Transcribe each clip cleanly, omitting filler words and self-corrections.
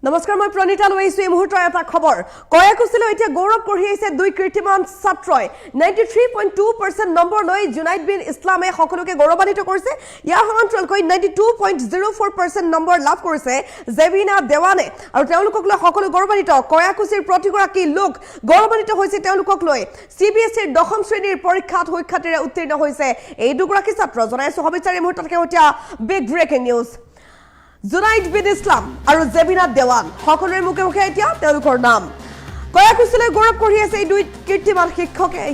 নমস্কাৰ মই প্ৰণীতা লৈছো এই মুহূৰ্তৰ এটা খবৰ কয়াকুছিলৈ এতিয়া গৌৰৱ কঢ়ি আহিছে দুই কীৰ্তিমান ছাত্ৰই 93.2% নম্বৰ লৈ জুনাইদ বিন ইছলামে সকলোকে গৌৰৱান্বিত কৰিছে ইয়াৰ সমান্তৰালকৈ 92.04% নম্বৰ লাভ কৰিছে জেবিনা দেৱানে আৰু তেওঁলোকক লৈ সকলো গৌৰৱান্বিত কয়াকুছিৰ প্ৰতিগৰাকী লোক গৌৰৱান্বিত হৈছে তেওঁলোকক লৈ সিবিএছইৰ দশম শ্ৰেণীৰ পৰীক্ষাত সুখ্যাতিৰে উত্তীৰ্ণ হৈছে এই দুগৰাকী ছাত্ৰ জনাইছো সবিচাৰি মুহূৰ্তত এতিয়া big breaking news Junaid bin Islam আৰু জেবিনা দেৱান সকলোৰে মুখে মুখে এতিয়া তেওঁলোকৰ নাম কয়াকুছিলৈ গৌৰৱ কঢ়ি আছে এই দুই কীৰ্তিমান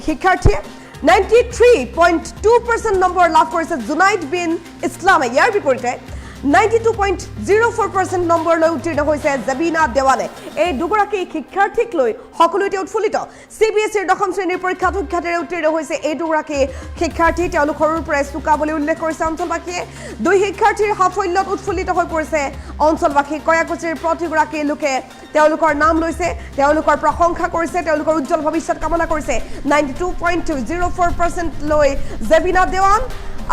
শিক্ষাৰ্থীয়ে 93.2% নম্বৰ লাভ কৰিছে জুনাইদ বিন ইছলামে ইয়াৰ বিপৰীতে 92.04% নম্বৰ লৈ উত্তীৰ্ণ হৈছে জেবিনা দেৱানে এই দুগৰাকী শিক্ষাৰ্থীক লৈ সকলোতে উৎফুল্লিত সিবিএছইৰ দশম শ্ৰেণীৰ পৰীক্ষাত সুখ্যাতিৰে উত্তীৰ্ণ হৈছে এই দুগৰাকী শিক্ষাৰ্থী তেওঁলোক সৰুৰ পৰাই চোকা বুলি উল্লেখ কৰিছে অঞ্চলবাসীয়ে দুই শিক্ষাৰ্থীৰ সাফল্যত উৎফুল্লিত হৈ পৰিছে অঞ্চলবাসী কয়াকুছিৰ প্ৰতিগৰাকী লোকে তেওঁলোকৰ নাম লৈছে তেওঁলোকৰ প্ৰশংসা কৰিছে তেওঁলোকৰ উজ্জ্বল ভৱিষ্যত কামনা কৰিছে 92.04% লৈ জেবিনা দেৱান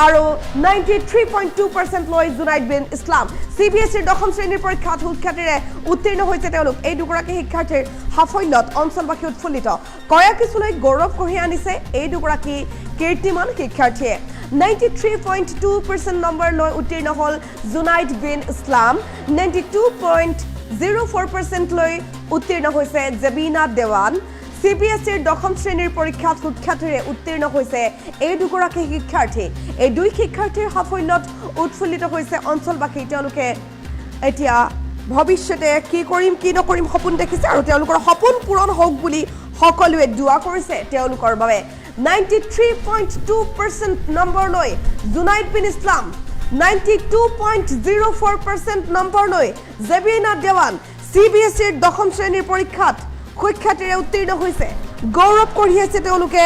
আৰু 93.2% লৈ জুনাইদ বিন ইছলাম সিবিএছইৰ দশম শ্ৰেণীৰ পৰীক্ষাত সুখ্যাতিৰে উত্তীৰ্ণ হৈছে তেওঁলোক এই দুগৰাকী শিক্ষাৰ্থীৰ সাফল্যত অঞ্চলবাসী উৎফুল্লিত কয়াকুছিলৈ গৌৰৱ কঢ়িয়াই আনিছে এই দুগৰাকী কীৰ্তিমান শিক্ষাৰ্থীয়ে 93.2% নম্বৰ লৈ উত্তীৰ্ণ হ'ল জুনাইদ বিন ইছলাম 92.04% লৈ উত্তীৰ্ণ হৈছে জেবিনা দেৱান সিবিএছইৰ দশম শ্ৰেণীৰ পৰীক্ষাত সুখ্যাতিৰে উত্তীৰ্ণ হৈছে এই দুগৰাকী শিক্ষাৰ্থী এই দুই শিক্ষাৰ্থীৰ সাফল্যত উৎফুল্লিত হৈছে অঞ্চলবাসী তেওঁলোকে এতিয়া ভৱিষ্যতে কি কৰিম কি নকৰিম সপোন দেখিছে আৰু তেওঁলোকৰ সপোন পূৰণ হওক বুলি সকলোৱে দুৱা কৰিছে তেওঁলোকৰ বাবে 93.2% নম্বৰ লৈ জুনাইদ বিন ইছলাম 92.04% নম্বৰ লৈ জেবিনা দেৱান সিবিএছইৰ দশম শ্ৰেণীৰ পৰীক্ষাত সুখ্যাতিৰে উত্তীৰ্ণ হৈছে গৌৰৱ কঢ়িয়াইছে তেওঁলোকে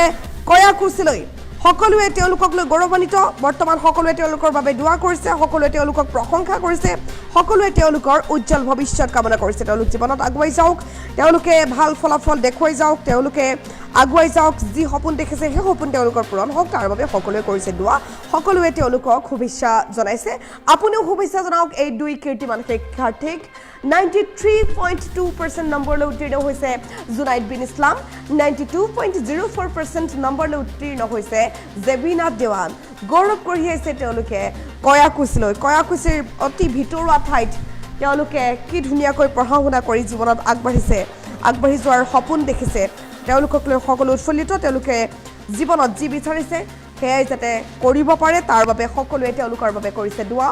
কয়াকুছিলৈ সকলোৱে তেওঁলোকক লৈ গৌৰৱান্বিত বৰ্তমান সকলোৱে তেওঁলোকৰ বাবে দুৱা কৰিছে সকলোৱে তেওঁলোকক প্ৰশংসা কৰিছে সকলোৱে তেওঁলোকৰ উজ্জ্বল ভৱিষ্যত কামনা কৰিছে তেওঁলোক জীৱনত আগুৱাই যাওক তেওঁলোকে ভাল ফলাফল দেখুৱাই যাওক তেওঁলোকে আগুৱাই যাওক যি সপোন দেখিছে সেই সপোন তেওঁলোকৰ পূৰণ হওক তাৰ বাবে সকলোৱে কৰিছে দুৱা সকলোৱে তেওঁলোকক শুভেচ্ছা জনাইছে আপুনিও শুভেচ্ছা জনাওক এই দুই কীৰ্তিমান শিক্ষাৰ্থীক 93.2% নম্বৰ লৈ উত্তীৰ্ণ হৈছে জুনাইদ বিন ইছলাম 92.04% নম্বৰ লৈ উত্তীৰ্ণ হৈছে জেবিনা দেৱান গৌৰৱ কঢ়িয়াইছে তেওঁলোকে কয়াকুছিৰ অতি ভিতৰুৱা ঠাইত তেওঁলোকে কি ধুনীয়াকৈ পঢ়া শুনা কৰি জীৱনত আগবাঢ়ি যোৱাৰ সপোন দেখিছে তেওঁলোকক লৈ সকলো উৎফুল্লিত তেওঁলোকে জীৱনত যি বিচাৰিছে সেয়াই যাতে কৰিব পাৰে তাৰ বাবে সকলোৱে তেওঁলোকৰ বাবে কৰিছে দুৱা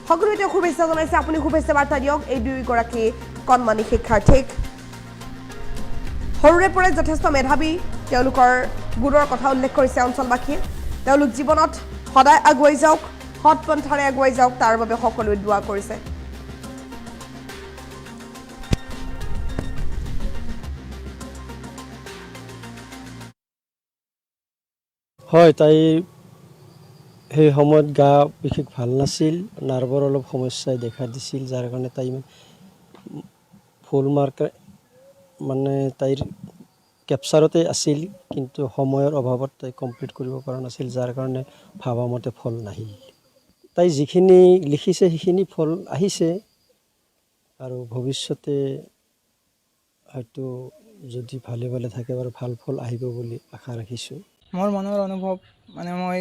সকলোৱে তেওঁ শুভেচ্ছা জনাইছে আপুনি শুভেচ্ছা বাৰ্তা দিয়ক এই দুইগৰাকী কণমানি শিক্ষাৰ্থীক সৰুৰে পৰাই যথেষ্ট মেধাৱী তেওঁলোকৰ গুণৰ কথা উল্লেখ কৰিছে অঞ্চলবাসীয়ে তেওঁলোক জীৱনত সদায় আগুৱাই যাওক সৎ পন্থাৰে আগুৱাই যাওক তাৰ বাবে সকলোৱে দুৱা কৰিছে হয় তাই সেই সময়ত গা বিশেষ ভাল নাছিল নাৰ্ভৰ অলপ সমস্যাই দেখা দিছিল যাৰ কাৰণে তাই ফুল মাৰ্ক মানে তাইৰ কেপচাৰতে আছিল কিন্তু সময়ৰ অভাৱত তাই কমপ্লিট কৰিব পৰা নাছিল যাৰ কাৰণে ভাবামতে ফল নাহিল তাই যিখিনি লিখিছে সেইখিনি ফল আহিছে আৰু ভৱিষ্যতে হয়তো যদি ভালে ভালে থাকে বাৰু ভাল ফল আহিব বুলি আশা ৰাখিছোঁ মোৰ মনৰ অনুভৱ মানে মই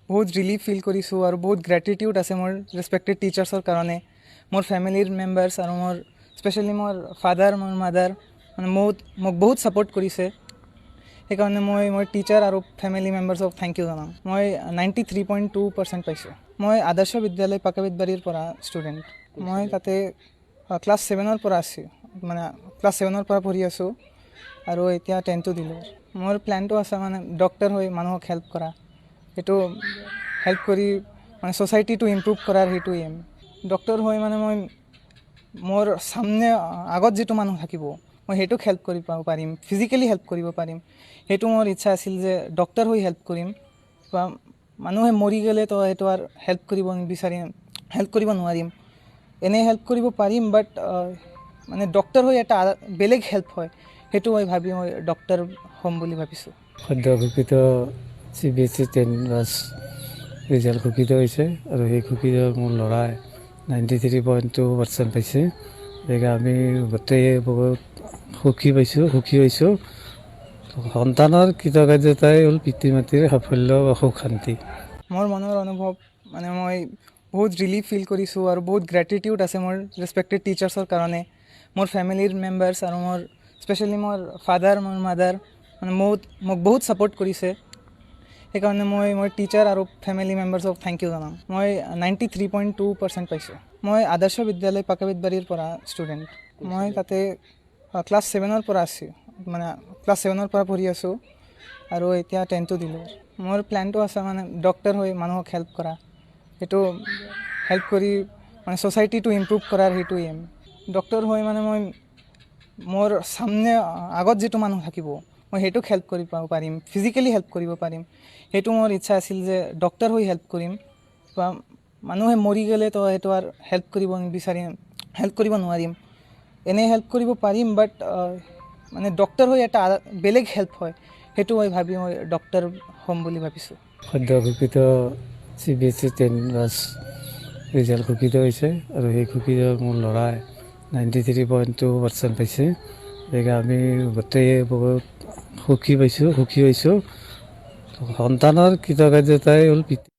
বহুত ৰিলিফ ফিল কৰিছোঁ আৰু বহুত গ্ৰেটিটিউড আছে মোৰ ৰেছপেক্টেড টিচাৰ্ছৰ কাৰণে মোৰ ফেমিলিৰ মেম্বাৰ্ছ আৰু মোৰ স্পেচিয়েলি মোৰ ফাদাৰ মোৰ মাদাৰ মানে মোক বহুত ছাপোৰ্ট কৰিছে সেইকাৰণে মই মোৰ টিচাৰ আৰু ফেমিলি মেম্বাৰ্ছক থেংক ইউ জনাম মই 93.2% পাইছোঁ মই আদৰ্শ বিদ্যালয় পাকাবিদবাৰীৰ পৰা ষ্টুডেণ্ট মই তাতে ক্লাছ 7ৰ পৰা আছোঁ মানে ক্লাছ 7ৰ পৰা পঢ়ি আছোঁ আৰু এতিয়া 10টো দিলোঁ মোৰ প্লেনটো আছে মানে ডক্টৰ হৈ মানুহক হেল্প কৰা সেইটো হেল্প কৰি মানে ছ'চাইটিটো ইম্প্ৰুভ কৰাৰ সেইটো এম ডক্টৰ হৈ মানে মই মোৰ সামনে আগত যিটো মানুহ থাকিব মই সেইটোক হেল্প কৰিব পাৰিম ফিজিকেলি হেল্প কৰিব পাৰিম সেইটো মোৰ ইচ্ছা আছিল যে ডক্টৰ হৈ হেল্প কৰিম বা মানুহে মৰি গ'লে তো সেইটো আৰু হেল্প কৰিব নিবিচাৰিম হেল্প কৰিব নোৱাৰিম এনেই হেল্প কৰিব পাৰিম বাট মানে ডক্টৰ হৈ এটা বেলেগ হেল্প হয় সেইটো মই ভাবি মই ডক্টৰ হ'ম বুলি ভাবিছোঁ সদ্য ঘোষিত CBSE 10 ক্লাছ ৰিজাল্ট ঘোষিত হৈছে আৰু সেই ঘোষিত মোৰ ল'ৰাই 93.2% পাইছে গতিকে আমি গোটেই বহুত সুখী হৈছোঁ সন্তানৰ কৃতকাৰ্যতাই হ'ল পিতৃ মাতৃৰ সাফল্য বা সুখ শান্তি। মোৰ মনৰ অনুভৱ মানে মই বহুত ৰিলিফ ফিল কৰিছোঁ আৰু বহুত গ্ৰেটিটিউড আছে মোৰ ৰেচপেক্টেড টিচাৰ্ছৰ কাৰণে, মোৰ ফেমিলিৰ মেম্বাৰ্ছ আৰু মোৰ স্পেচিয়েলি মোৰ ফাদাৰ মোৰ মাদাৰ মানে মোক বহুত ছাপোৰ্ট কৰিছে। সেইকাৰণে মই টিচাৰ আৰু ফেমিলি মেম্বাৰ্ছক থেংক ইউ জনাম। মই 93.2% পাইছোঁ। মই আদৰ্শ বিদ্যালয় পাকাবিতবাৰীৰ পৰা ষ্টুডেণ্ট। মই তাতে ক্লাছ 7ৰ পৰা আছোঁ, মানে ক্লাছ 7ৰ পৰা পঢ়ি আছোঁ আৰু এতিয়া 10টো দিলোঁ। মোৰ প্লেনটো আছে মানে ডক্টৰ হৈ মানুহক হেল্প কৰা, সেইটো হেল্প কৰি মানে ছ'চাইটিটো ইম্প্ৰুভ কৰাৰ সেইটো এম। ডক্টৰ হৈ মানে মই মোৰ সামনে আগত যিটো মানুহ থাকিব মই সেইটোক হেল্প কৰিব পাৰিম, ফিজিকেলি হেল্প কৰিব পাৰিম, সেইটো মোৰ ইচ্ছা আছিল যে ডক্টৰ হৈ হেল্প কৰিম। বা মানুহে মৰি গ'লে তো সেইটো আৰু হেল্প কৰিব নোৱাৰিম, এনেই হেল্প কৰিব পাৰিম বাট মানে ডক্টৰ হৈ এটা বেলেগ হেল্প হয়, সেইটো মই ভাবি মই ডক্টৰ হ'ম বুলি ভাবিছোঁ। সদ্য ঘোষিত CBSE 10 বাছ ৰিজাল্ট ঘোষিত হৈছে আৰু সেই ঘোষিত মোৰ ল'ৰাই 93.2% পাইছে। গতিকে আমি গোটেই বহুত সুখী হৈছোঁ সন্তানৰ কৃতকাৰ্যতাই হ'ল পিতৃ